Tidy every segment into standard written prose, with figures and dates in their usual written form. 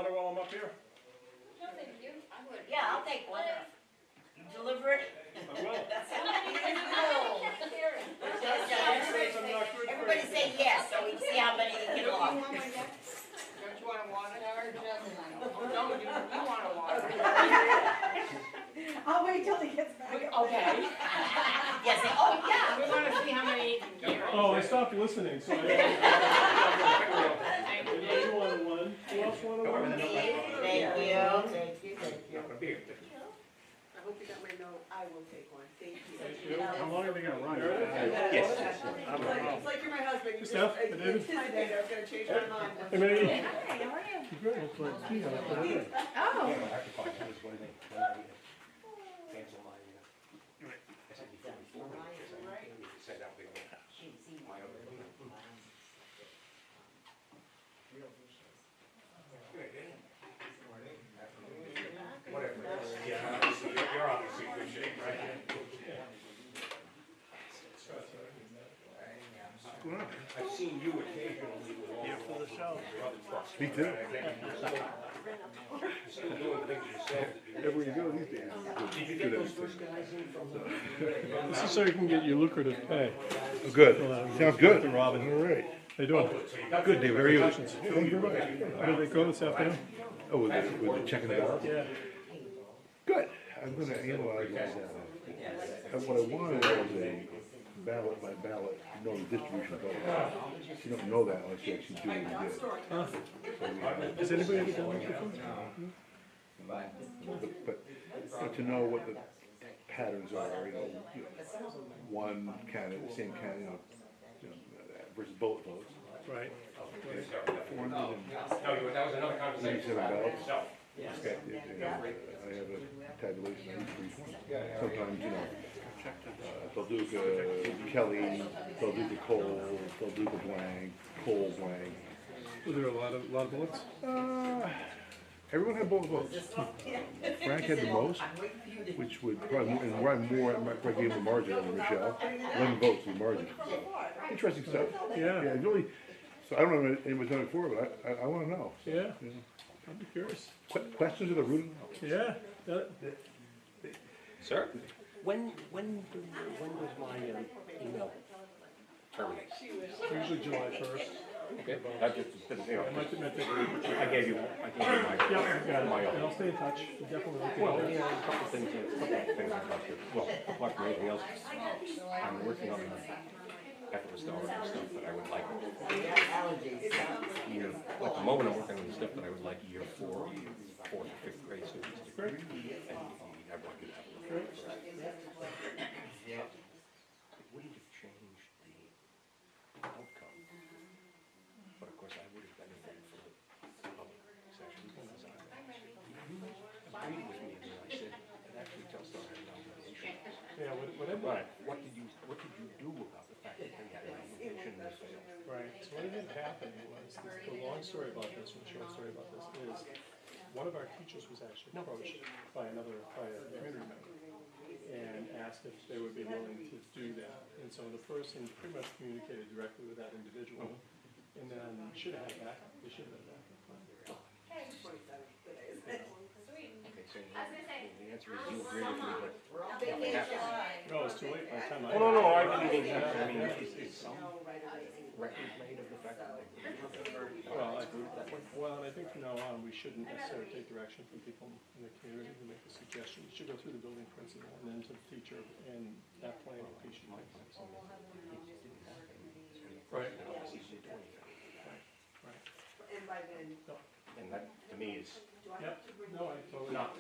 water while I'm up here? No, thank you. I would. Yeah, I'll take one. You deliver it? I will. Everybody say yes, so we can see how many you get off. Don't you want a water? Oh, no, you want a water. I'll wait till he gets back. Okay. Yes, oh, yeah. We wanna see how many you can carry. Oh, I stopped listening, so I. You wanted one, who else wanted one? Thank you, thank you, thank you. I hope you got my note. I will take one. Thank you. Thank you. How long are they gonna run? Yes. It's like you're my husband. You Steph, just, David? it's his day, I was gonna change my mind. Hey, Maggie. Hi, how are you? Good, looks like Steve. Oh. You're obviously in good shape, right? I've seen you occasionally with all For the show. Me too. Still doing things yourself. Everywhere you go these days. Did you get those first guys in from the? This is so you can get your lucrative pay. Good. Sounds good. Robin. All right. How you doing? Good, Dave. Very good. Thank you very much. How did they go this afternoon? Oh, with the checking it out? Yeah. Good. I'm gonna analyze this. What I wanted was a ballot by ballot, the distribution of votes. You don't know that unless you actually do what you did. Huh. So Has anybody ever done that before? but to know what the patterns are, one candidate, the same candidate, versus bullet votes. Right. 487 No, that was another conversation. ballots. So, I have a tabulation on each one. Sometimes, they'll do the Kelly, they'll do the Cole, they'll do the blank, Cole blank. Were there a lot of bullets? Everyone had both votes. Frank had the most, which would probably, and where I'm more, I probably gave him the margin over Michelle. 11 votes, the margin. Interesting stuff. Yeah. Yeah, really. So I don't know if anybody's done it before, but I want to know. Yeah. I'd be curious. Questions of the root? Yeah. sir, when does my email terminate? Usually July 1st. Okay, that just, I might admit that. I gave you my. Yeah, I got it. And I'll stay in touch. Definitely. Well, yeah, a couple of things I'd like to, well, apart from anything else, I'm working on effortless dollar stuff that I would like year, at the moment I'm working on the stuff that I would like year 4, 4th, or 5th grade students to do. And I want you to have a look at it first. It wouldn't have changed the outcome, but of course I would have benefited from the public session because you agreed with me and I said, it actually tells us how to nomination. Yeah, But what did you do about the fact that they had a nomination that failed? Right, so what ended up happening was, the long story about this, and the short story about this is, one of our teachers was actually approached by a community member, and asked if they would be willing to do that. And so the person pretty much communicated directly with that individual, and then should have had backup, they should have had backup. Okay, so the answer is you agree with me, but nothing happened. No, it's too late by the time I. Oh, no, I didn't mean that. I mean, is some record made of the fact that they did Well, and I think from now on, we shouldn't necessarily take direction from people in the community who make a suggestion. We should go through the building principal and then to the teacher, and that planning piece should make sense. Right. Right. And by then. And that, to me, is. Yep, no, I totally. No. Not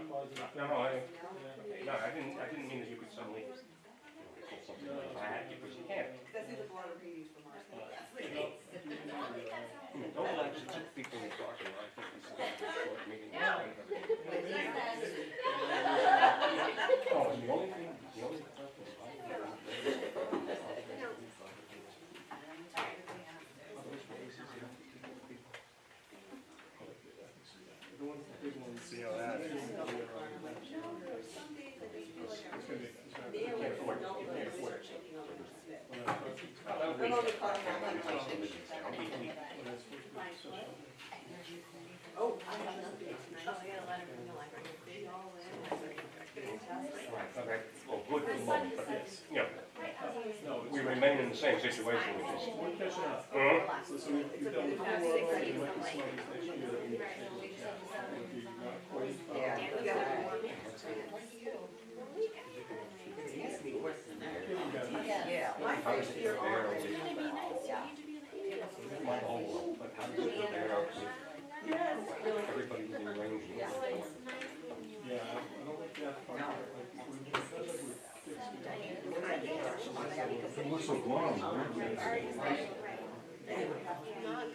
positive. No, I didn't mean that you could suddenly pull something like that, because you can't. That's the blood of readings from our state. Don't let people who talk and I think this is a short meeting. Oh, and the only thing. See how that is. the same situation, which is, We're catching up. So we've done the full level, there might be some others next year that we would be not quite. Yeah. Getting better. Yeah. My first year on. my whole world, but how does it compare out with everybody within range? Yeah, I don't think that part, like, we just, we're fixed. It looks so glum.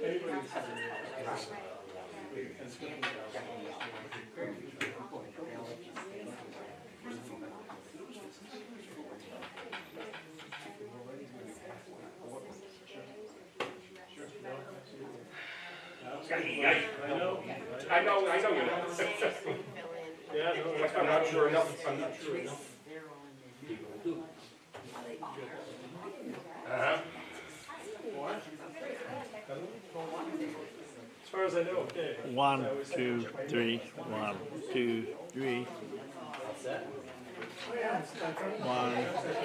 Anybody's. And skipping that. Sure, no, absolutely. Absolutely. I know. I know you know. Yeah, no, I'm not sure enough, I'm not sure enough. Uh-huh. As far as I know, okay. 1, 2, 3, 1, 2, 3. 1,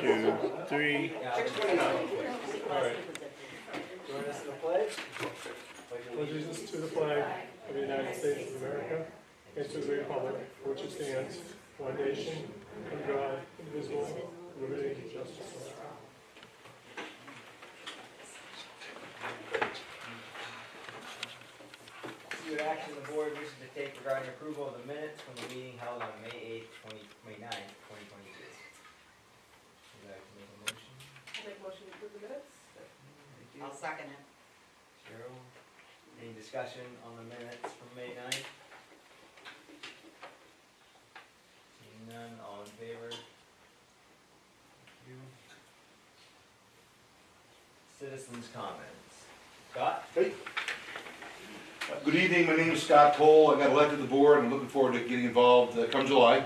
2, 3. 6:29. All right. Join us in the pledge. Allegiance to the flag of the United States of America and to the republic for which it stands, one nation, under God, indivisible, with liberty and justice for all. See what action the board wishes to take regarding approval of the minutes from the meeting held on May 8th, 2022. Would you like to make a motion? Make motion to approve the minutes? Thank you. I'll second it. Cheryl, any discussion on the minutes from May 9th? Seeing none, all in favor? Thank you. Citizens' comments. Scott? Good evening, my name is Scott Cole, I got elected to the board, I'm looking forward to getting involved come July.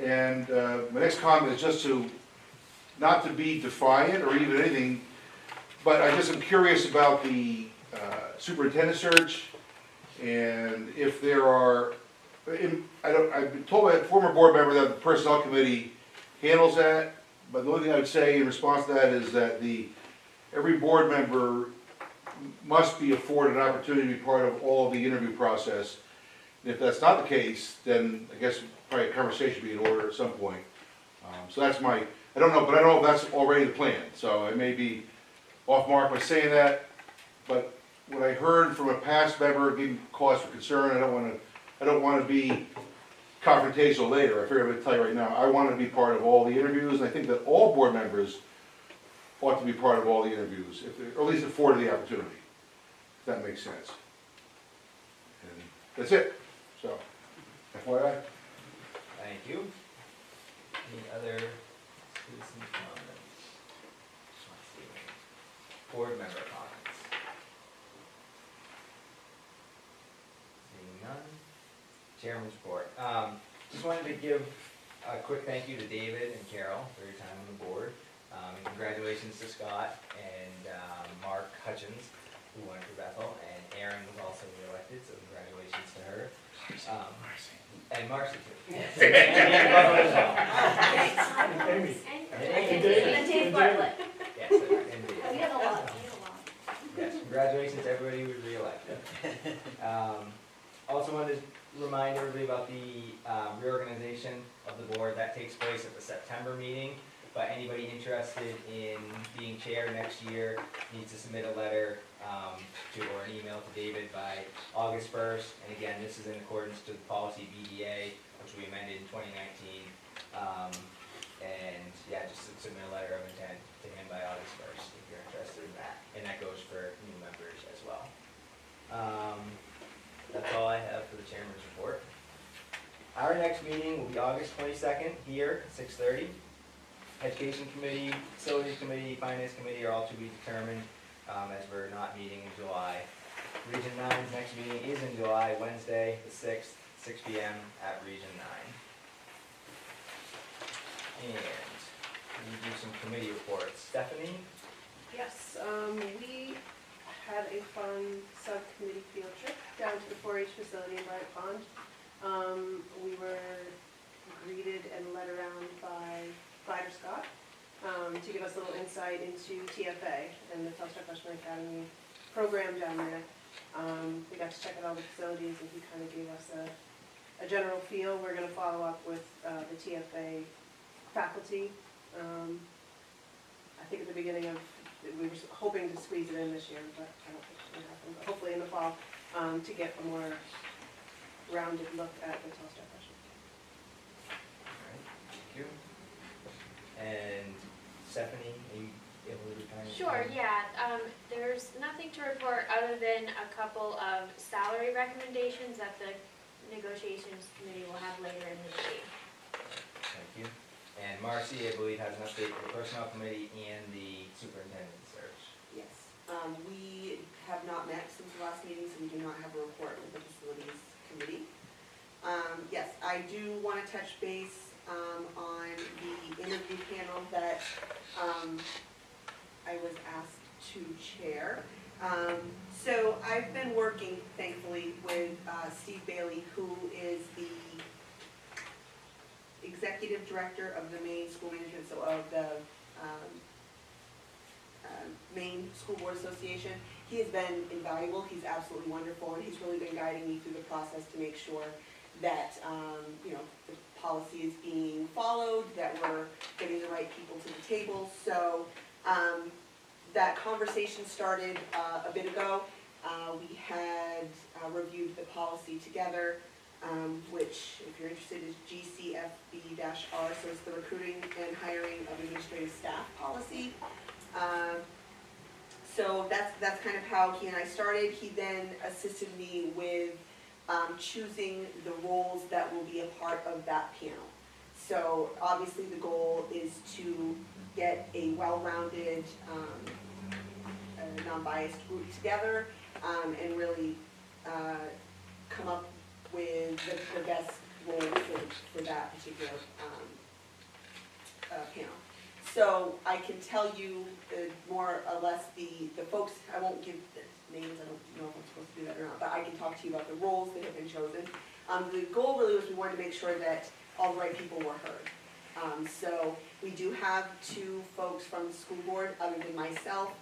And my next comment is just to, not to be defiant or even anything, but I just am curious about the superintendent search, and if there are, I've been told by a former board member that the personnel committee handles that, but the only thing I would say in response to that is that every board member must be afforded an opportunity to be part of all of the interview process. And if that's not the case, then I guess probably a conversation should be in order at some point. So that's I don't know, but I don't know if that's already the plan, so I may be off mark by saying that, but what I heard from a past member gave me cause for concern. I don't wanna be confrontational later. I figure I'm gonna tell you right now, I wanna be part of all the interviews, and I think that all board members ought to be part of all the interviews, or at least afforded the opportunity, if that makes sense. And that's it, so, FYI. Thank you. Any other citizen comments? Let's see. Board member comments? Seeing none. Chairman's report. Just wanted to give a quick thank you to David and Carol for your time on the board. And congratulations to Scott and Mark Hutchins, who won for Bethel, and Erin was also reelected, so congratulations to her. And Marcy too. And Bethel as well. And Amy. And And Amy. David. And Dave Bartlett. Yes, and David. We have a lot. Yes, congratulations to everybody who was reelected. Also wanted to remind everybody about the reorganization of the board. That takes place at the September meeting. But anybody interested in being chair next year needs to submit a letter or an email to David by August 1st. And again, this is in accordance to the policy BDA, which we amended in 2019. And yeah, just submit a letter of intent to him by August 1st if you're interested in that. And that goes for new members as well. That's all I have for the chairman's report. Our next meeting will be August 22nd here, 6:30. Education Committee, Facilities Committee, Finance Committee are all to be determined, as we're not meeting in July. Region 9's next meeting is in July, Wednesday, the 6th, 6 p.m. at Region 9. And we do some committee reports. Stephanie? Yes, we had a fun subcommittee field trip down to the 4-H facility in Bright Pond. We were greeted and led around by Glider Scott, to give us a little insight into TFA and the Telstar Freshman Academy program down there. We got to check out all the facilities, and he kind of gave us a general feel. We're going to follow up with the TFA faculty. I think at the beginning of, we were hoping to squeeze it in this year, but I don't think it's going to happen. But hopefully in the fall, to get a more rounded look at the Telstar Freshman. Alright, thank you. And Stephanie, are you able to kind of? Sure, yeah. There's nothing to report other than a couple of salary recommendations that the negotiations committee will have later in the meeting. Thank you. And Marcy, I believe, has an update for the personnel committee and the superintendent search. Yes, we have not met since the last meeting, so we do not have a report with the facilities committee. Yes, I do want to touch base on the interview panel that I was asked to chair. So I've been working, thankfully, with Steve Bailey, who is the executive director of the Maine School Management, so of the Maine School Board Association. He has been invaluable. He's absolutely wonderful, and he's really been guiding me through the process to make sure that you know, the policy is being followed, that we're getting the right people to the table. So that conversation started a bit ago. We had reviewed the policy together, which, if you're interested, is GCFB-R, so it's the recruiting and hiring of administrative staff policy. So that's kind of how he and I started. He then assisted me with choosing the roles that will be a part of that panel. So obviously the goal is to get a well-rounded, non-biased group together, and really come up with the best role for that particular panel. So I can tell you more or less the folks, I won't give the names, I don't know if I'm supposed to do that or not, but I can talk to you about the roles that have been chosen. The goal really was we wanted to make sure that all the right people were heard. So we do have 2 folks from the school board other than myself.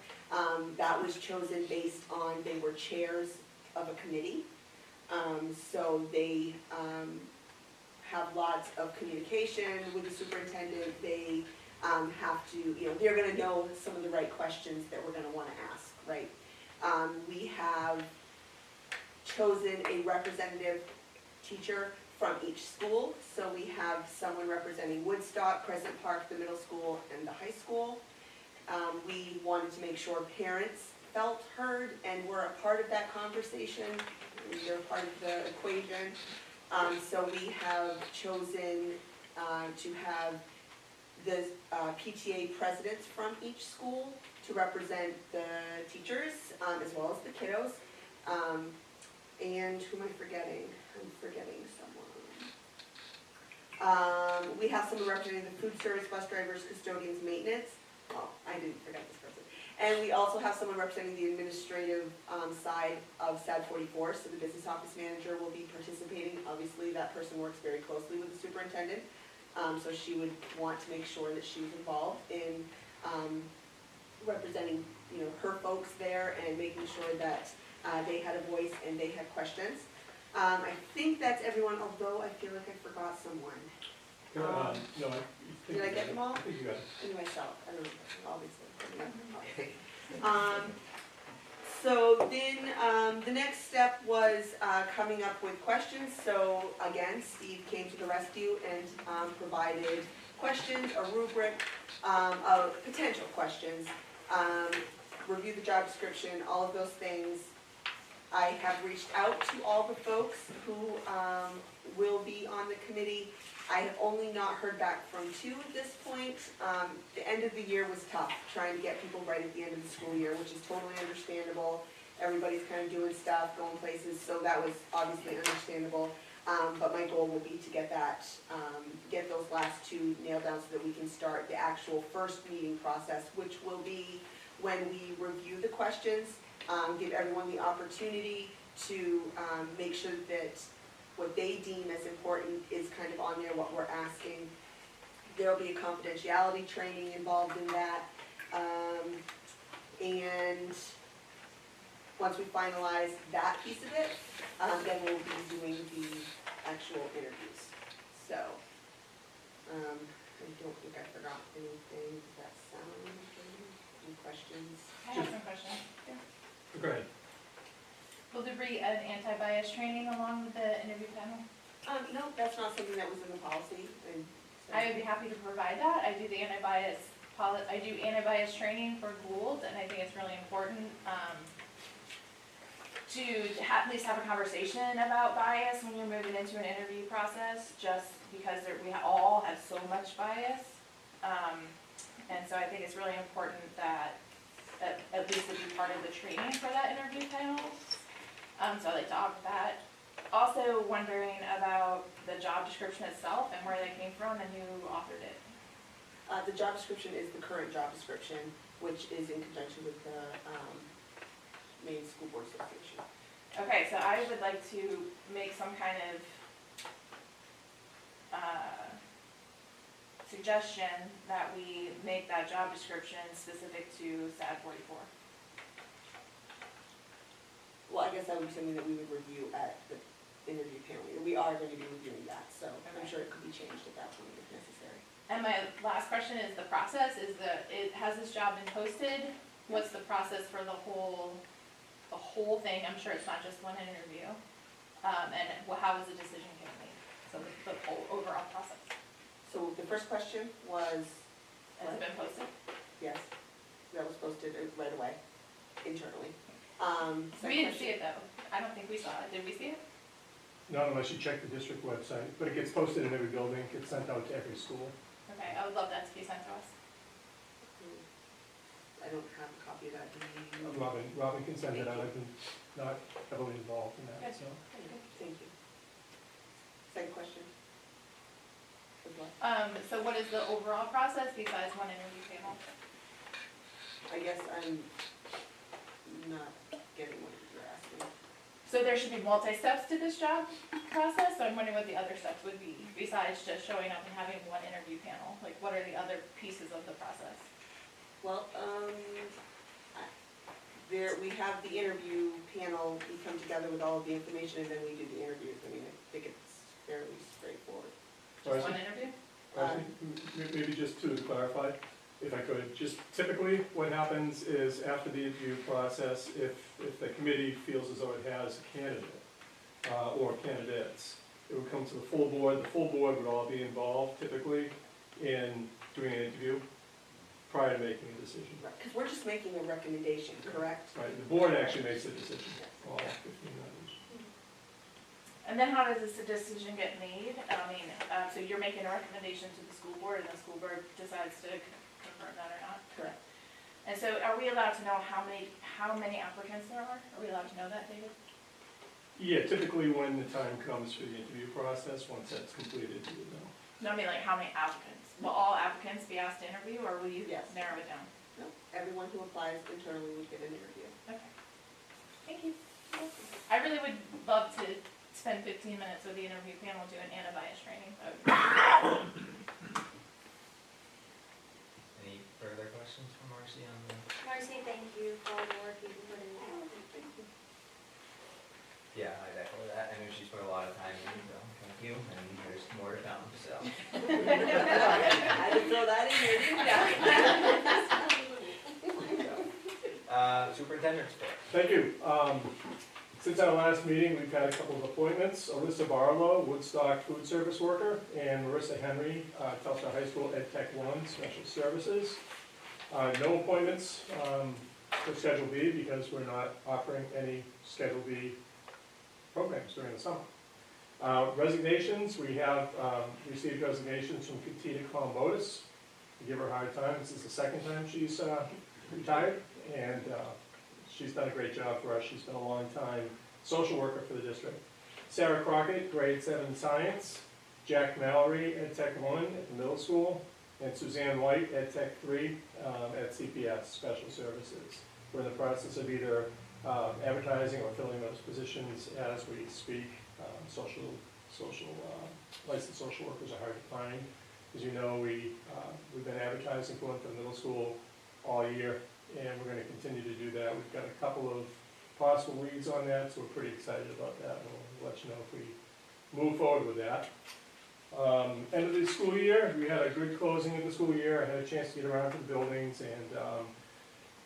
That was chosen based on they were chairs of a committee. So they have lots of communication with the superintendent. They have to, you know, they're gonna know some of the right questions that we're gonna wanna ask, right? We have chosen a representative teacher from each school. So we have someone representing Woodstock, Crescent Park, the middle school, and the high school. We wanted to make sure parents felt heard and were a part of that conversation. They're part of the equation. So we have chosen to have the PTA presidents from each school to represent the teachers as well as the kiddos. And who am I forgetting? I'm forgetting someone. We have someone representing the food service, bus drivers, custodians, maintenance. Oh, I didn't forget this person. And we also have someone representing the administrative side of SAD 44, so the business office manager will be participating. Obviously, that person works very closely with the superintendent, so she would want to make sure that she was involved in representing, you know, her folks there and making sure that they had a voice and they had questions. I think that's everyone, although I feel like I forgot someone. No, Did I get them all? I think you got it. And myself, I don't know, obviously. So then, the next step was coming up with questions. So again, Steve came to the rescue and provided questions, a rubric of potential questions, review the job description, all of those things. I have reached out to all the folks who will be on the committee. I have only not heard back from 2 at this point. The end of the year was tough, trying to get people right at the end of the school year, which is totally understandable. Everybody's kind of doing stuff, going places, so that was obviously understandable. But my goal will be to get that, get those last 2 nailed down so that we can start the actual first meeting process, which will be when we review the questions, give everyone the opportunity to make sure that what they deem as important is kind of on there, what we're asking. There'll be a confidentiality training involved in that. And once we finalize that piece of it, then we'll be doing the actual interviews. So, I don't think I forgot anything. Does that sound good? Any questions? I have some questions. Go ahead. Will there be an anti-bias training along with the interview panel? No, that's not something that was in the policy, and so. I would be happy to provide that. I do anti-bias training for Gould, and I think it's really important, to at least have a conversation about bias when you're moving into an interview process, just because we all have so much bias. And so I think it's really important that at least it be part of the training for that interview panel. So I'd like to offer that. Also wondering about the job description itself and where that came from and who authored it. The job description is the current job description, which is in conjunction with the Maine School Board Association. Okay, so I would like to make some kind of suggestion that we make that job description specific to SAD 44. Well, I guess that would be something that we would review at the interview panel. We are going to be reviewing that, so I'm sure it could be changed at that point if necessary. And my last question is the process, has this job been posted? What's the process for the whole thing? I'm sure it's not just one interview. And how is the decision getting made? So the whole overall process. So the first question was, Has it been posted? yes, that was posted right away, internally. We didn't see it though. I don't think we saw it. Did we see it? Not unless you check the district website, but it gets posted in every building, gets sent out to every school. Okay, I would love that to be sent to us. I don't have a copy of that. Robin can send it out, I've been not heavily involved in that, so. Thank you. Second question? Was what? So what is the overall process besides one interview panel? I guess I'm not getting what you're asking. So there should be multi-steps to this job process, so I'm wondering what the other steps would be, besides just showing up and having one interview panel? Like, what are the other pieces of the process? Well, we have the interview panel, we come together with all of the information and then we do the interviews. I mean, I think it's fairly straightforward. Just one interview? Maybe just to clarify, if I could, just typically what happens is after the interview process, if the committee feels as though it has a candidate, or candidates, it would come to the full board would all be involved typically in doing an interview prior to making a decision. Because we're just making a recommendation, correct? Right, the board actually makes the decision, all 15 members. And then how does this decision get made? I mean, so you're making a recommendation to the school board, and the school board decides to confirm that or not? Correct. And so are we allowed to know how many applicants there are? Are we allowed to know that, David? Yeah, typically when the time comes for the interview process, once that's completed, you would know. No, I mean, like, how many applicants? Will all applicants be asked to interview, or will you Yes. narrow it down? No, everyone who applies internally would get an interview. Okay. Thank you. I really would love to spend 15 minutes with the interview panel doing anti-bias training. Any further questions for Marcy on the? Marcy, thank you for all the work you put in. Yeah, I'd echo that. I know she's put a lot of time in, so thank you, and there's more to come, so. I didn't throw that in there, didn't I? Superintendent's report. Thank you. Since our last meeting, we've had a couple of appointments. Alyssa Barlow, Woodstock food service worker, and Marissa Henry, Telstar High School Ed Tech 1 Special Services. No appointments for Schedule B because we're not offering any Schedule B programs during the summer. Resignations, we have received resignations from Katina Columbotus. We give her a hard time. This is the second time she's retired, and she's done a great job for us. She's been a long time social worker for the district. Sarah Crockett, grade 7 science. Jack Mallory, Ed Tech 1 at the middle school. And Suzanne White, Ed Tech 3 at CPS, Special Services. We're in the process of either advertising or filling those positions as we speak. Licensed social workers are hard to find. As you know, we've been advertising for one for the middle school all year, and we're gonna continue to do that. We've got a couple of possible leads on that, so we're pretty excited about that. We'll let you know if we move forward with that. End of the school year, we had a good closing of the school year. I had a chance to get around to the buildings, and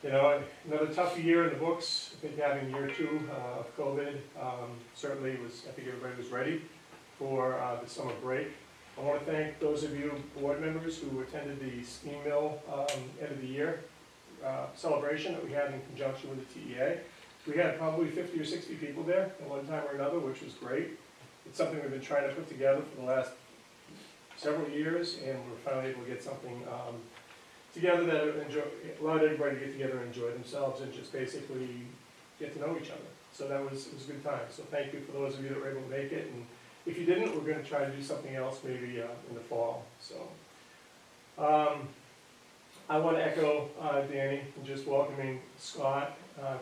you know, another tough year in the books. I think having year 2 of COVID certainly was, I think everybody was ready for the summer break. I want to thank those of you board members who attended the Steam Mill end of the year celebration that we had in conjunction with the TEA. We had probably 50 or 60 people there at one time or another, which was great. It's something we've been trying to put together for the last several years, and we're finally able to get something together that allowed everybody to get together and enjoy themselves and just basically get to know each other. So it was a good time. So thank you for those of you that were able to make it. And if you didn't, we're going to try to do something else maybe in the fall. So I want to echo Danny in just welcoming Scott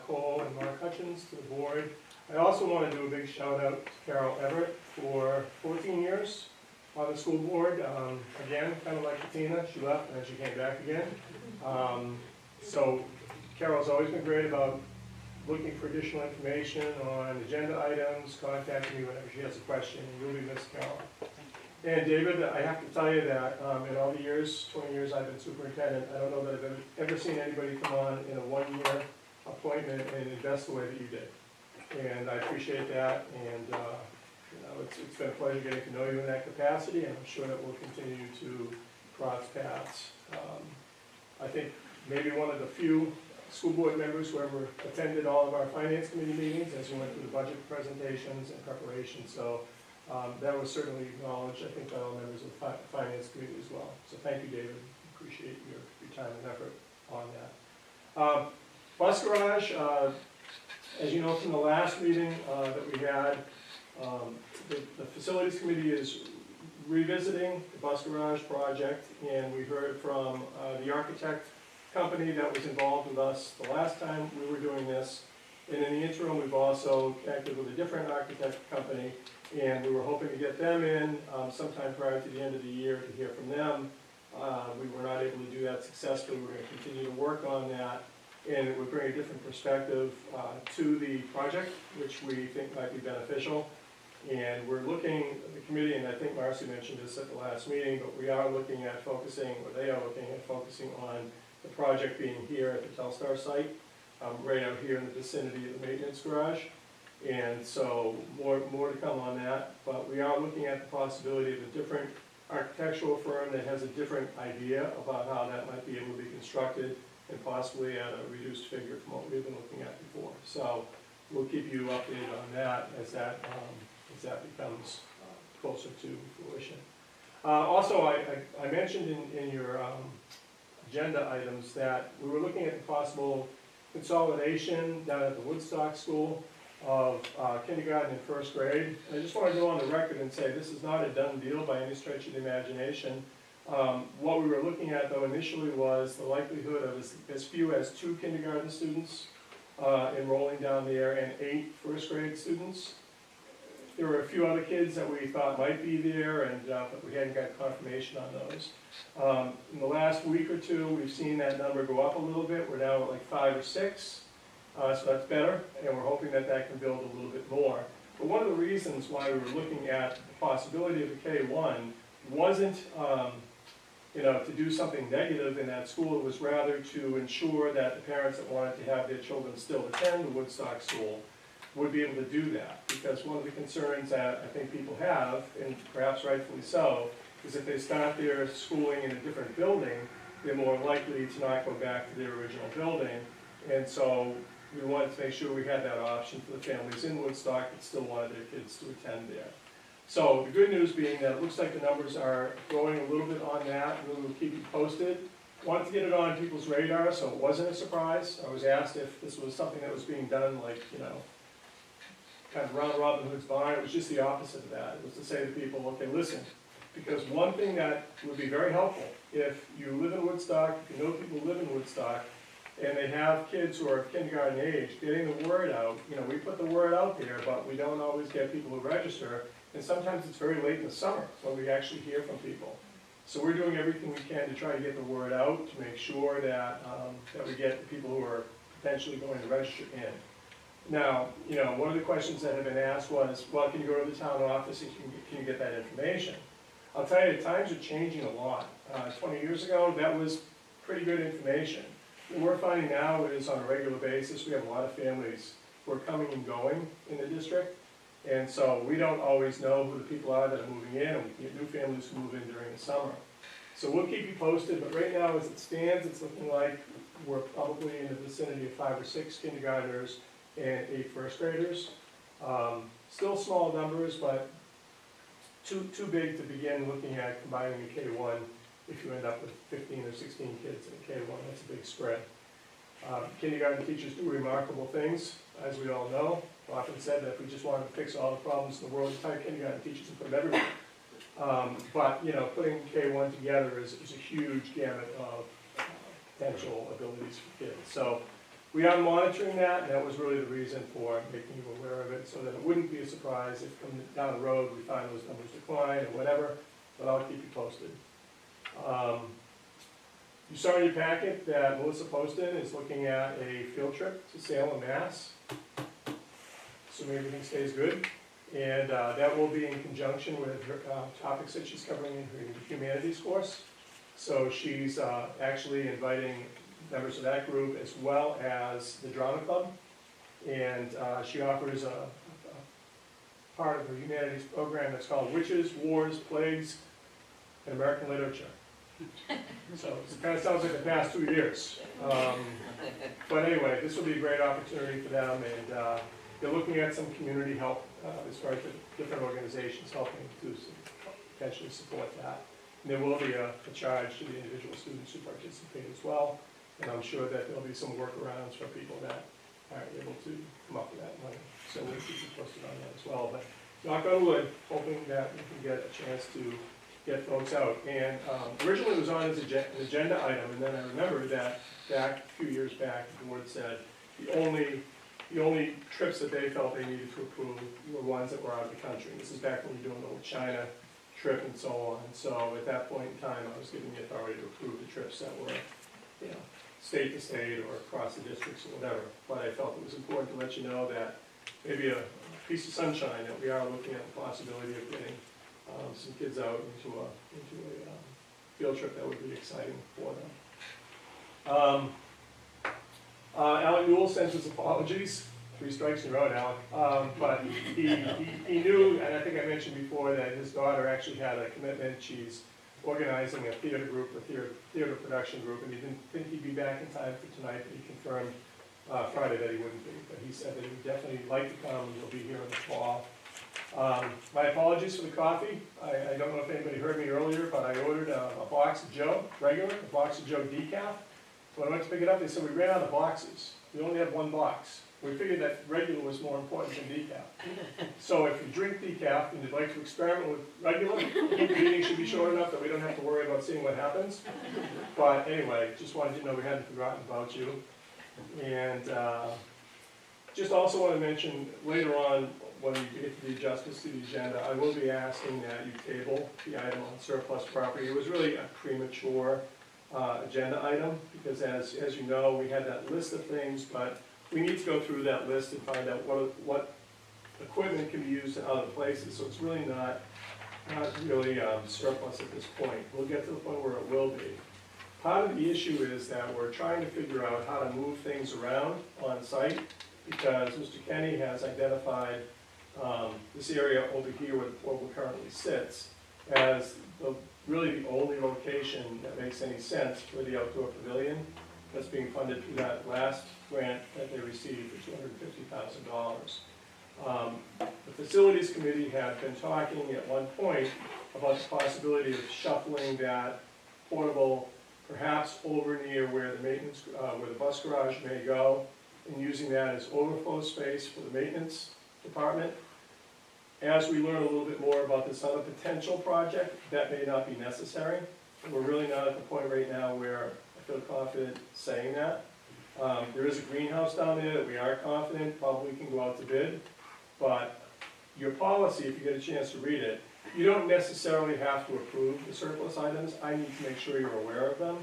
Cole and Mark Hutchins to the board. I also want to do a big shout out to Carol Everett for 14 years on the school board. Again, kind of like Katina, she left and then she came back again. So Carol's always been great about looking for additional information on agenda items, contacting me whenever she has a question, and you'll be missed, Carol. And David, I have to tell you that in all the years, 20 years I've been superintendent, I don't know that I've ever seen anybody come on in a one-year appointment and invest the way that you did. And I appreciate that, and you know, it's been a pleasure getting to know you in that capacity, and I'm sure that we'll continue to cross paths. I think maybe one of the few school board members who ever attended all of our finance committee meetings as we went through the budget presentations and preparation. So that was certainly acknowledged, I think, by all members of the finance committee as well. So thank you, David. Appreciate your time and effort on that. Bus garage, as you know from the last meeting that we had, the facilities committee is revisiting the bus garage project, and we heard from the architect company that was involved with us the last time we were doing this. And in the interim, we've also connected with a different architect company, and we were hoping to get them in sometime prior to the end of the year to hear from them. We were not able to do that successfully. We're going to continue to work on that, and it would bring a different perspective to the project, which we think might be beneficial. And we're looking, the committee, and I think Marcy mentioned this at the last meeting, but we are looking at focusing, or they are looking at focusing on the project being here at the Telstar site, right out here in the vicinity of the maintenance garage. And so more to come on that, but we are looking at the possibility of a different architectural firm that has a different idea about how that might be able to be constructed, and possibly at a reduced figure from what we've been looking at before. So we'll keep you updated on that as that becomes closer to fruition. Also, I mentioned in your agenda items that we were looking at the possible consolidation down at the Woodstock School of kindergarten and first grade. And I just want to go on the record and say this is not a done deal by any stretch of the imagination. What we were looking at, though, initially was the likelihood of as few as 2 kindergarten students enrolling down there and 8 first grade students. There were a few other kids that we thought might be there, and but we hadn't got confirmation on those. In the last week or two, we've seen that number go up a little bit. We're now at like 5 or 6, so that's better, and we're hoping that that can build a little bit more. But one of the reasons why we were looking at the possibility of a K-1 wasn't to do something negative in that school. It was rather to ensure that the parents that wanted to have their children still attend the Woodstock School would be able to do that. Because one of the concerns that I think people have, and perhaps rightfully so, is if they start their schooling in a different building, they're more likely to not go back to their original building. And so we wanted to make sure we had that option for the families in Woodstock that still wanted their kids to attend there. So the good news being that it looks like the numbers are growing a little bit on that, and we'll keep you posted. Wanted to get it on people's radar, so it wasn't a surprise. I was asked if this was something that was being done like, kind of round Robin Hood's barn. It was just the opposite of that. It was to say to people, okay, listen, because one thing that would be very helpful, if you live in Woodstock, if you know people who live in Woodstock, and they have kids who are of kindergarten age, getting the word out, we put the word out there, but we don't always get people who register, and sometimes it's very late in the summer when we actually hear from people. So we're doing everything we can to try to get the word out, to make sure that, that we get the people who are potentially going to register in. Now, one of the questions that have been asked was, well, can you go to the town office and can you get that information? I'll tell you, the times are changing a lot. 20 years ago, that was pretty good information. What we're finding now is on a regular basis, we have a lot of families who are coming and going in the district. And so we don't always know who the people are that are moving in, and we get new families who move in during the summer. So we'll keep you posted, but right now as it stands, it's looking like we're probably in the vicinity of 5 or 6 kindergartners and 8 first graders. Still small numbers, but too big to begin looking at combining a K-1 if you end up with 15 or 16 kids in a K-1, that's a big spread. Kindergarten teachers do remarkable things, as we all know. I've often said that if we just wanted to fix all the problems in the world, we'd hire kindergarten teachers and put them everywhere. But, putting K-1 together is a huge gamut of potential abilities for kids. So we are monitoring that, and that was really the reason for making you aware of it, so that it wouldn't be a surprise if coming down the road we find those numbers decline or whatever, but I'll keep you posted. You saw in your packet that Melissa Poston is looking at a field trip to Salem, Mass. Assuming everything stays good. And that will be in conjunction with her topics that she's covering in her humanities course. So she's actually inviting members of that group as well as the drama club. And she offers a part of her humanities program that's called Witches, Wars, Plagues, and American Literature. So it kind of sounds like the past 2 years. But anyway, this will be a great opportunity for them, and they're looking at some community help as far as the different organizations helping to potentially support that. And there will be a charge to the individual students who participate as well, and I'm sure that there'll be some workarounds for people that are able to come up with that money. So we'll keep you posted on that as well. But knock on wood, hoping that we can get a chance to get folks out. And originally it was on as an agenda item, and then I remembered that a few years back, the board said the only trips that they felt they needed to approve were ones that were out of the country. This is back when we were doing the whole China trip and so on. And so at that point in time, I was given the authority to approve the trips that were, state to state or across the districts or whatever. But I felt it was important to let you know that maybe a piece of sunshine, that we are looking at the possibility of getting some kids out into a field trip that would be exciting for them. Alan Newell sends his apologies. 3 strikes in a row, Alan. But he knew, and I think I mentioned before, that his daughter actually had a commitment. She's organizing a theater group, a theater production group, and he didn't think he'd be back in time for tonight, but he confirmed Friday that he wouldn't be. But he said that he would definitely like to come, and he'll be here in the fall. My apologies for the coffee. I don't know if anybody heard me earlier, but I ordered a box of Joe, regular, a box of Joe decaf. When I went to pick it up, they said we ran out of boxes. We only had 1 box. We figured that regular was more important than decaf. So if you drink decaf and you'd like to experiment with regular, the meeting should be short enough that we don't have to worry about seeing what happens. But anyway, just wanted you to know we hadn't forgotten about you. And just also want to mention later on, when we get to the adjustments to the agenda, I will be asking that you table the item on surplus property. It was really a premature agenda item, because as you know, we had that list of things, but we need to go through that list and find out what equipment can be used in other places. So it's really not really surplus at this point. We'll get to the point where it will be. Part of the issue is that we're trying to figure out how to move things around on site, because Mr. Kenny has identified this area over here where the portal currently sits as really the only location that makes any sense for the outdoor pavilion that's being funded through that last grant that they received for $250,000. The facilities committee had been talking at one point about the possibility of shuffling that portable perhaps over near where the maintenance, where the bus garage may go, and using that as overflow space for the maintenance department. As we learn a little bit more about this other potential project, that may not be necessary. We're really not at the point right now where I feel confident saying that. There is a greenhouse down there that we are confident probably can go out to bid, but your policy, if you get a chance to read it, you don't necessarily have to approve the surplus items, I need to make sure you're aware of them.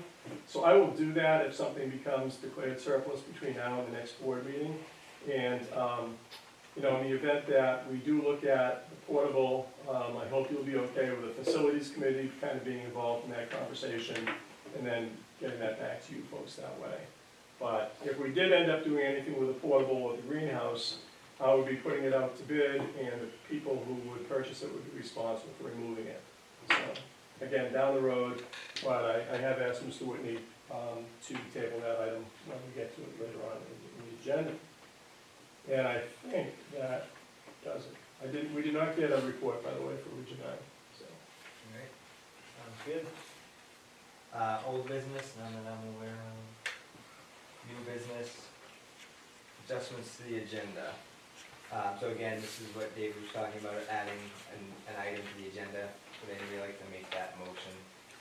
So I will do that if something becomes declared surplus between now and the next board meeting. And, you know, in the event that we do look at the portable, I hope you'll be okay with the facilities committee kind of being involved in that conversation, and then getting that back to you folks that way. But if we did end up doing anything with the portable or the greenhouse, I would be putting it out to bid, and the people who would purchase it would be responsible for removing it. So, again, down the road, but I have asked Mr. Whitney to table that item when we get to it later on in the agenda. And I think that does it. We did not get a report, by the way, for Region 9, so. Alright, sounds good. Old business, none that I'm aware of. New business, adjustments to the agenda. So again, this is what David was talking about, adding an item to the agenda. Would anybody like to make that motion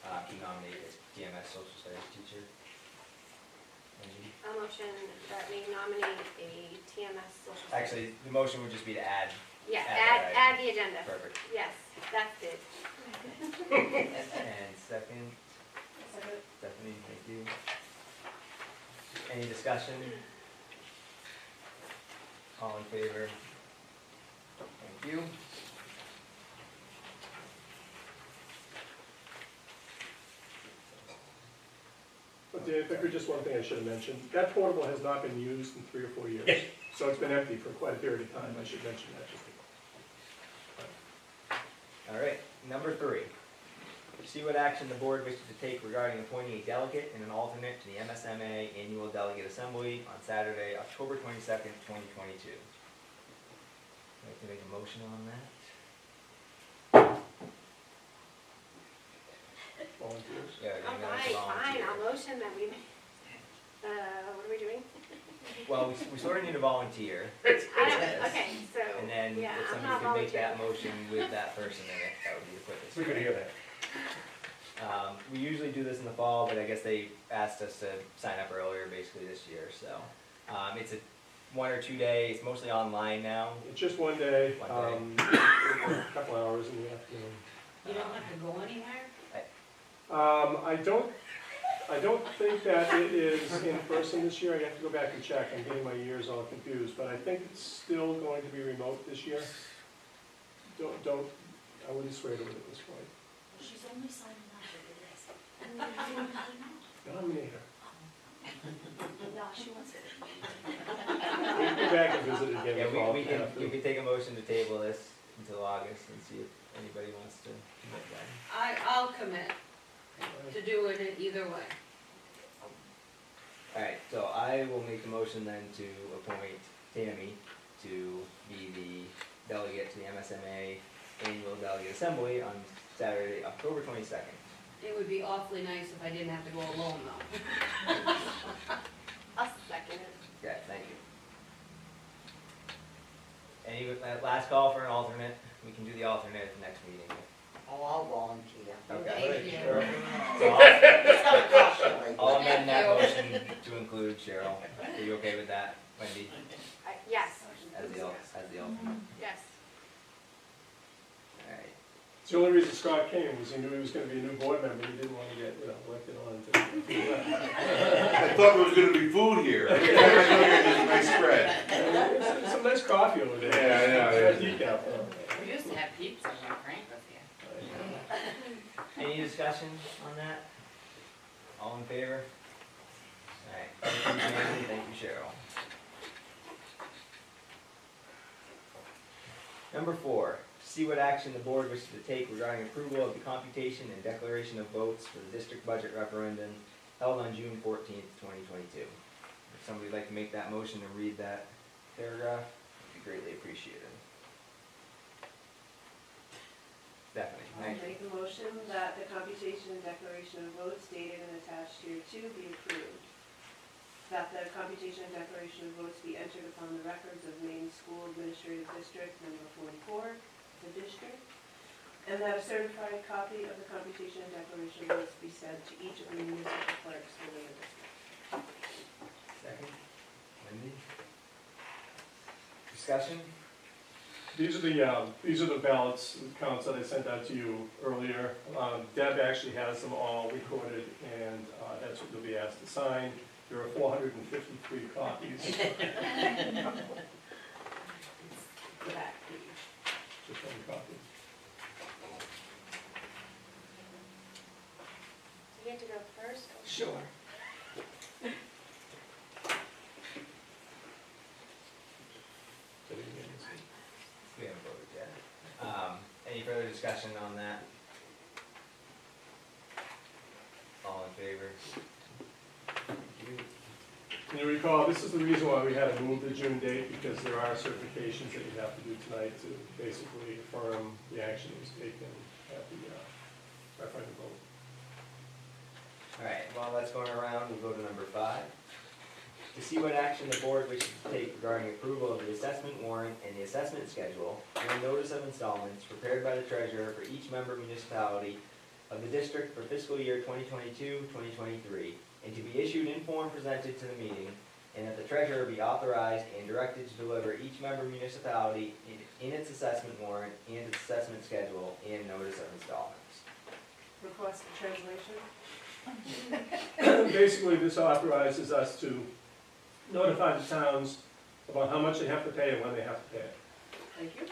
to nominate a DMS social studies teacher? Angie? A motion that we nominate a TMS social. Actually, the motion would just be to add. Yeah, add that add the agenda. Perfect. Yes, that's it. And second, Stephanie, thank you. Any discussion? All in favor? Thank you. But Dave, if I could, just one thing I should have mentioned, that portable has not been used in 3 or 4 years. So it's been empty for quite a period of time, I should mention that just. All right, number 3. See what action the board wishes to take regarding appointing a delegate and an alternate to the MSMA Annual Delegate Assembly on Saturday, October 22nd, 2022. I'd like to make a motion on that. Volunteers? Yeah, All you're gonna have to right, fine, volunteer. I'll motion that we, what are we doing? Well, we sort of need a volunteer. Okay, so, And then yeah, if I'm somebody not could make that volunteering. motion with that person in it, that would be the quickest. We could hear that. We usually do this in the fall, but I guess they asked us to sign up earlier basically this year, so. It's a 1 or 2 day, it's mostly online now. It's just one day, One day. a couple hours in the afternoon. You don't have to go anywhere? I don't think that it is in person this year, I have to go back and check, I'm getting my years all confused, but I think it's still going to be remote this year. I wouldn't swear to it at this point. She's only signing up for this. Nominate her. No, she wants it. We can go back and visit again Yeah, in the fall. we can take a motion to table this until August and see if anybody wants to commit that. I'll commit to do it either way. Alright, so I will make the motion then to appoint Tammy to be the delegate to the MSMA Annual Delegate Assembly on Saturday, October 22nd. It would be awfully nice if I didn't have to go alone though. I'll second it. Okay, thank you. Any, last call for an alternate, we can do the alternate at the next meeting. Oh, I'll volunteer. Okay. Thank you. Sure. It's not costly. I'll amend that Thank motion to include Cheryl. Are you okay with that, Wendy, Yes, as the alternate? yes. Alright. It's the only reason Scott came was he knew he was gonna be a new board member, he didn't wanna get, elected on to. I thought there was gonna be food here. Every time I come here, there's a nice spread. There's some nice coffee over there. Yeah, I know, Nice yeah. decaf, We used to have pizza when Frank was here. Any discussion on that? All in favor? Alright, thank you, Jamie, thank you, Cheryl. Number 4, see what action the board wishes to take regarding approval of the computation and declaration of votes for the district budget referendum held on June 14th, 2022. If somebody would like to make that motion and read that paragraph, it'd be greatly appreciated. Stephanie, I'll thank you. make a motion that the computation and declaration of votes dated and attached here to be approved. That the computation and declaration of votes be entered upon the records of Maine School Administrative District number 44, the district, and that a certified copy of the computation and declaration of votes be sent to each of the municipal clerks within the district. Second, Wendy? Discussion? These are the ballots counts that I sent out to you earlier. Deb actually has them all recorded, and that's what you'll be asked to sign. There are 453 copies. Just one copy. Do you get to go first? or- Sure. We haven't voted yet. Any further discussion on that? All in favor? And you recall, this is the reason why we had to move the June date, because there are certifications that you have to do tonight to basically affirm the action that was taken at the referendum vote. All right, while that's going around, we'll go to number 5. To see what action the board wishes to take regarding approval of the assessment warrant and the assessment schedule and notice of installments prepared by the treasurer for each member municipality of the district for fiscal year 2022-2023, and to be issued in form presented to the meeting, and that the treasurer be authorized and directed to deliver each member municipality in its assessment warrant and its assessment schedule and notice of installments. Request for translation? Basically, this authorizes us to notify the towns about how much they have to pay and when they have to pay it. Thank you.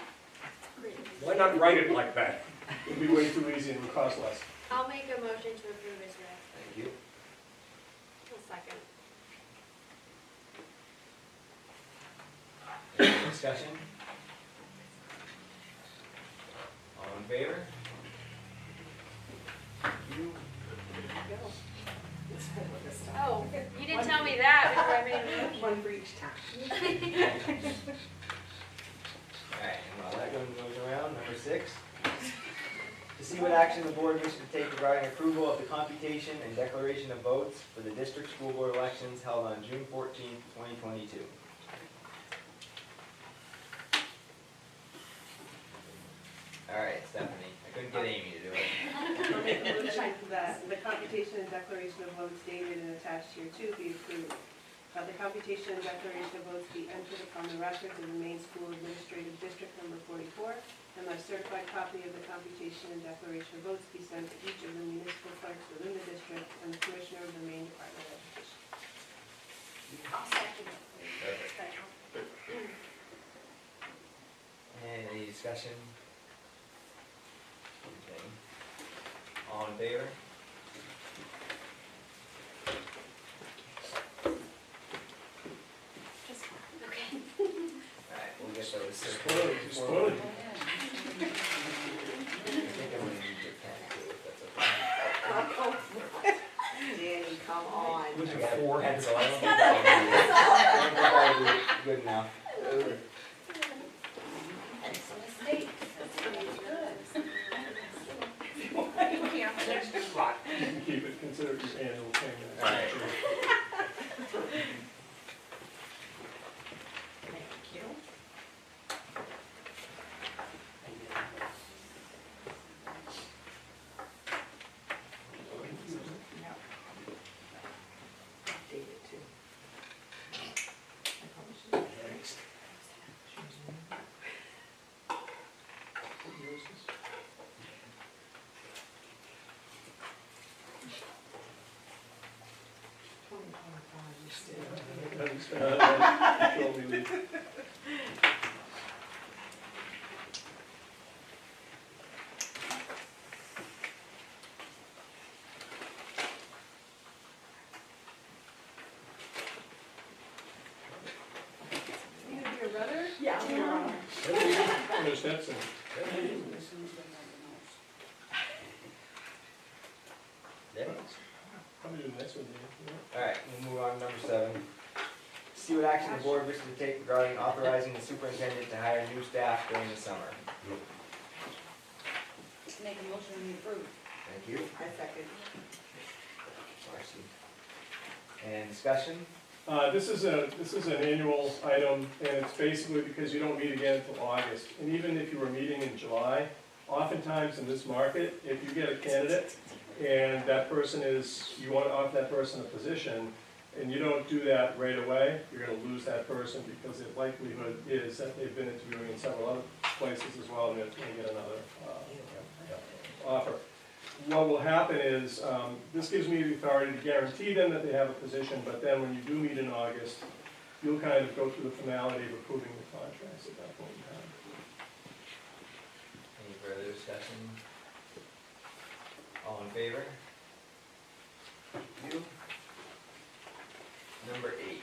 Why not write it like that? It'd be way too easy and would cost less. I'll make a motion to approve as read. Thank you. A second. Any discussion? All in favor? Oh, you didn't tell me that before I made a motion. One for each town. Alright, and while that goes around, number 6. To see what action the board wishes to take regarding approval of the computation and declaration of votes for the district school board elections held on June 14th, 2022. Alright, Stephanie, I couldn't get Amy to do it. I'll make a motion that the computation and declaration of votes dated and attached here to be approved. That the computation and declaration of votes be entered upon the records of the Maine School Administrative District Number 44, and a certified copy of the computation and declaration of votes be sent to each of the municipal clerks within the district and the Commissioner of the Maine Department of Education. I'll second it. And any discussion? Okay. All in favor? Okay. Alright, we'll get those. Spoiled, you spoiled. I think I'm gonna need your pen too, if that's okay. Danny, come on. I got pencil, I don't think that'll be good enough. Keep it, consider it your annual payment. Alright. Dated too. Control me, Lee. You gonna be a runner? Yeah. There's Stetson. Yeah. Probably do the next one, Dan. Alright, we'll move on to number 7. See what action the board wishes to take regarding authorizing the superintendent to hire new staff during the summer. Make a motion to approve. Thank you. I second. Marcy. And discussion? This is an annual item, and it's basically because you don't meet again until August. And even if you were meeting in July, oftentimes in this market, if you get a candidate and that person you want to offer that person a position, and you don't do that right away, you're gonna lose that person because the likelihood is that they've been interviewing in several other places as well, and they get another offer. What will happen is, this gives me the authority to guarantee them that they have a position, but then when you do meet in August, you'll kind of go through the formality of approving the contracts at that point in time. Any further discussion? All in favor? Thank you. Number 8.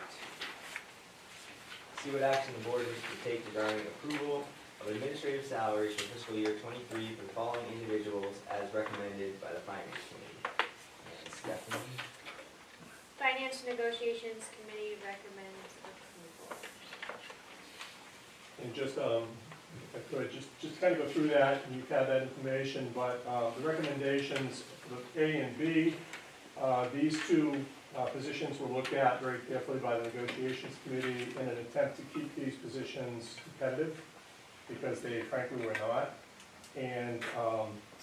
See what action the board wishes to take regarding approval of administrative salaries for fiscal year 23 for the following individuals as recommended by the finance committee. And Stephanie? Finance Negotiations Committee recommends approval. And just, if I could, just kind of go through that, and you've had that information, but the recommendations for the A and B, these two positions were looked at very carefully by the negotiations committee in an attempt to keep these positions competitive, because they frankly were not. And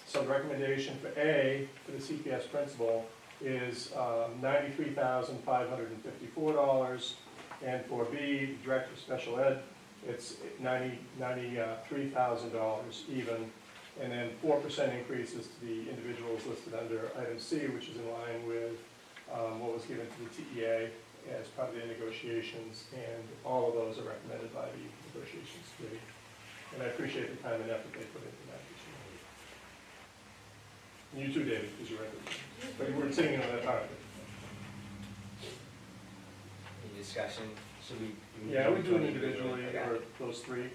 so the recommendation for A, for the CPS principal, is $93,554, and for B, Director of Special Ed, it's $93,000 even, and then 4% increases to the individuals listed under item C, which is in line with what was given to the TEA as part of the negotiations, and all of those are recommended by the negotiations committee. And I appreciate the time and effort they put into that. And you too, David, because you're right. But you weren't sitting on that part of it. Any discussion? Should we? Yeah, we do it individually, or those three.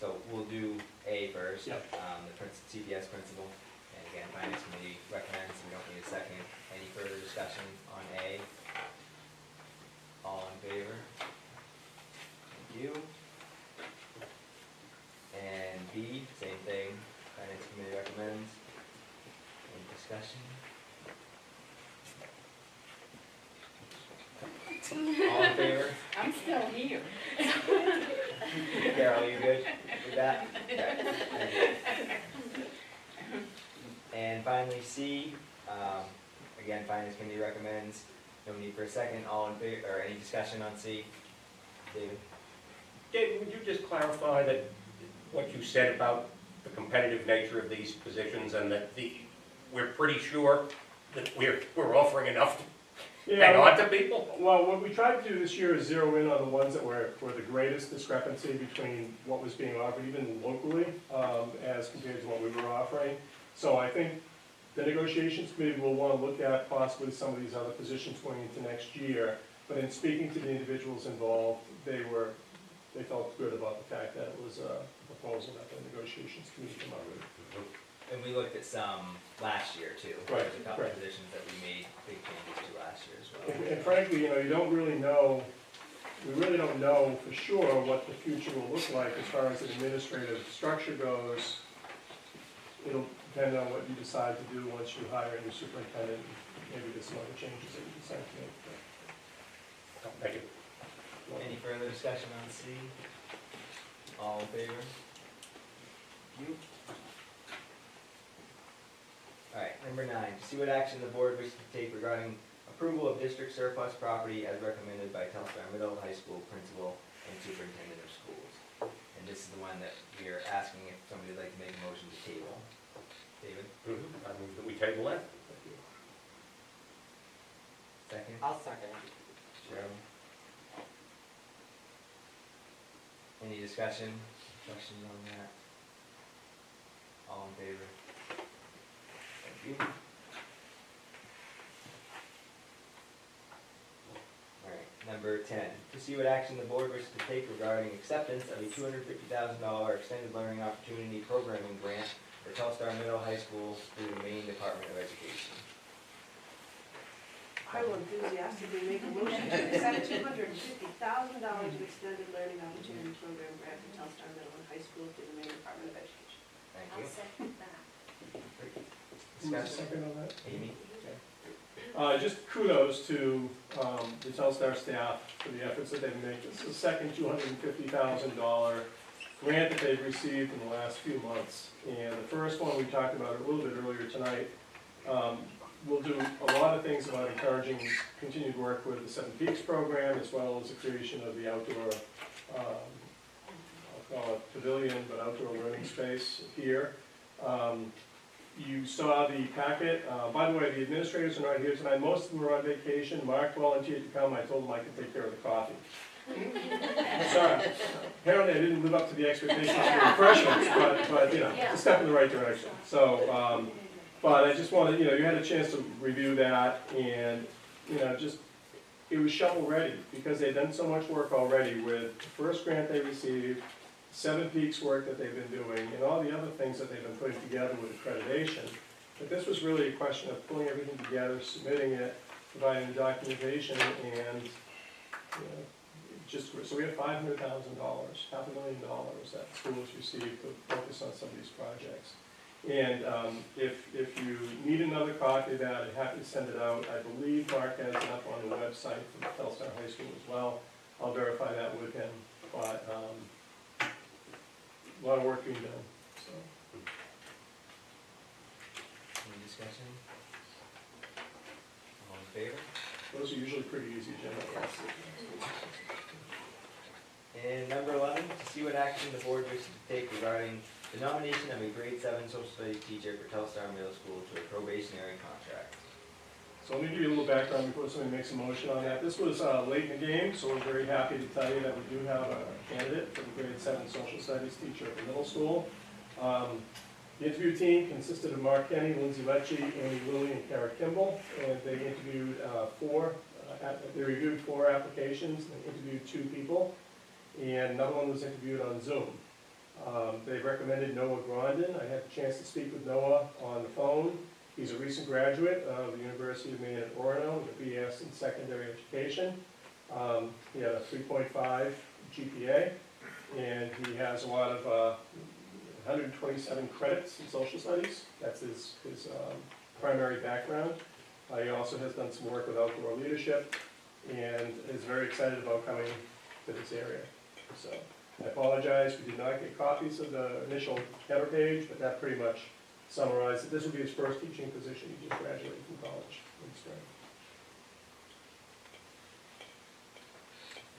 So we'll do A first. Yep. The CPS principal, and again, finance committee recommends, we don't need a second. Any further discussion on A? All in favor? Thank you. And B, same thing, finance committee recommends. Any discussion? All in favor? I'm still here. Carol, you good with that? Okay. And finally, C, again, finance committee recommends. No need for a second. All in favor, or any discussion on C? David? David, would you just clarify that what you said about the competitive nature of these positions, and that we're pretty sure that we're offering enough to hang on to people? Well, what we tried to do this year is zero in on the ones that were the greatest discrepancy between what was being offered, even locally, as compared to what we were offering. So I think the negotiations committee will want to look at possibly some of these other positions going into next year. But in speaking to the individuals involved, they felt good about the fact that it was a proposal that the negotiations committee came up with. And we looked at some last year too. Right, There's a couple right. positions that we made big changes to last year as well. And frankly, you don't really know, we really don't know for sure what the future will look like as far as an administrative structure goes. It'll depend on what you decide to do once you hire a new superintendent. Maybe there's some other changes that you decide to make. Thank you. Any further discussion on C? All in favor? You. Alright, number 9, to see what action the board wishes to take regarding approval of district surplus property as recommended by Telstar Middle High School principal and superintendent of schools. And this is the one that we are asking if somebody would like to make a motion to table. David? I move that we table that. Second? I'll second it. Cheryl? Any discussion, questions on that? All in favor? Thank you. Alright, number 10, to see what action the board wishes to take regarding acceptance of a $250,000 extended learning opportunity programming grant for Telstar Middle High School through the Maine Department of Education. I will enthusiastically make a motion to accept $250,000 of extended learning opportunity program grant for Telstar Middle and High School through the Maine Department of Education. Thank I'll you. second that. Who's the Discussion? second on that? Amy? Just kudos to the Telstar staff for the efforts that they've made. This is the second $250,000 grant that they've received in the last few months. And the first one we talked about a little bit earlier tonight. We'll do a lot of things about encouraging continued work with the Seven Peaks program, as well as the creation of the outdoor, I'll call it pavilion, but outdoor learning space here. You saw the packet. By the way, the administrators are not here tonight. Most of them are on vacation. Mark volunteered to come. I told him I could take care of the coffee. Sorry. Apparently I didn't live up to the expectations of the refreshments, but you know, it's a step in the right direction. So, but I just wanted, you know, you had a chance to review that, and, you know, just, it was shovel ready, because they'd done so much work already with the first grant they received, 7 Peaks work that they've been doing, and all the other things that they've been putting together with accreditation. But this was really a question of pulling everything together, submitting it, providing the documentation, and, you know, just, so we have $500,000, $500,000 that schools received to focus on some of these projects. And if you need another copy of that, I'm happy to send it out. I believe Mark has it up on the website for Telstar High School as well. I'll verify that with him, but a lot of work being done, so. Any discussion? All in favor? Those are usually pretty easy, Jim. And number 11, to see what action the board wishes to take regarding the nomination of a grade 7 social studies teacher for Telstar Middle School to a probationary contract. So let me give you a little background before somebody makes a motion on that. This was late in the game, so we're very happy to tell you that we do have a candidate for the grade 7 social studies teacher at the middle school. The interview team consisted of Mark Kenny, Lindsay Lecce, Amy Lilly, and Kara Kimball, and they interviewed they reviewed 4 applications, and interviewed 2 people, and another one was interviewed on Zoom. They recommended Noah Grondin. I had a chance to speak with Noah on the phone. He's a recent graduate of the University of Maine at Orono with a BS in secondary education. He had a 3.5 GPA, and he has a lot of 127 credits in social studies. That's his primary background. He also has done some work with outdoor leadership, and is very excited about coming to this area. So I apologize, we did not get copies of the initial header page, but that pretty much summarized it. This will be his first teaching position. He just graduated from college in the spring.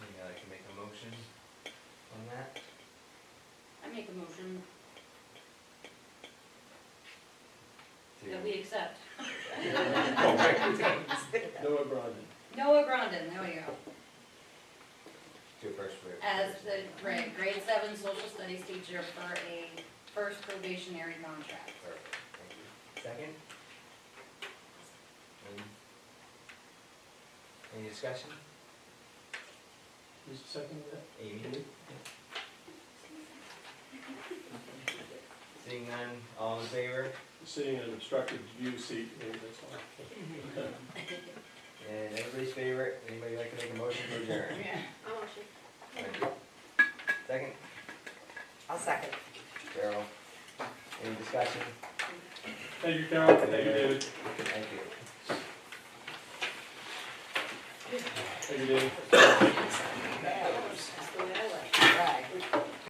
Maybe I can make a motion on that. I make a motion To- that we accept. Noah Grondin. Noah Grondin, there we go, To a first grade. as the grade 7 social studies teacher for a first probationary contract. Perfect, thank you. Second? Any discussion? Who's the second of that? Amy? Seeing none, all in favor? Sitting in an obstructed view seat, maybe that's all. And everybody's favorite, anybody like to make a motion to adjourn? Oh, shit. Thank you. Second, I'll second. Carol. Any discussion? Thank you, Carol. Thank you, David. Thank you. Thank you, David.